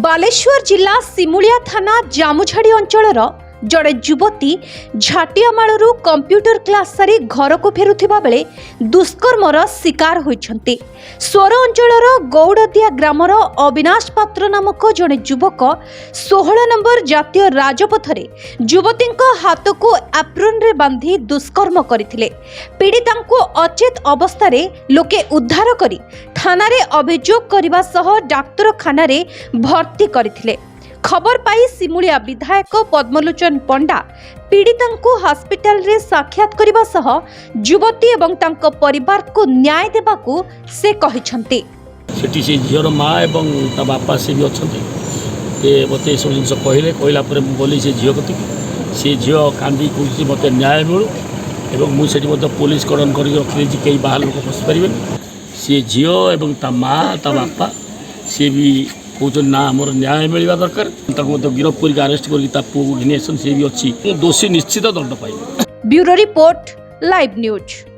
बालेश्वर जिला सिमुलिया थाना जामुझाड़ी अंचलर जड़े युवती झाटियामालू कंप्यूटर क्लास सारी घर को फेरुथिबा बेले दुष्कर्मर शिकार होइछन्ति। सोर अंचलर गौड़दिया ग्रामर अविनाश पात्र नामक जड़े युवक 16 नंबर जातीय राजपथरे युवती हाथ को एप्रोन रे बांधी दुष्कर्म करथिले। पीड़िता अचेत अवस्था लोके उद्धार करी थाना रे अभियोग करबा सह डाक्तरखाना रे भर्ती करथिले। खबर पाई सिमुलिया विधायक पद्मलोचन पंडा पीड़िता हॉस्पिटल रे साक्षात करबा सह युवती एवं तांको परिवार को न्याय देबाकू से कहिसंती। सेठी से झीर माँ एवं ता बापा से भी अच्छा मत सब जिन कहला बोली से झील कति से झील कांदी कौन मत न्याय मिलू एवं मुझे पुलिस कड़न कर रखी कई बाहर लोक पशिपारे सी झील एवं ता माँ ता बापा सी भी कहते ना आमर न्याय मिलवा दरकार गिरफ कर अरेस्ट कर सी भी अच्छी दोषी निश्चित दंड पाइब। Bureau report live news.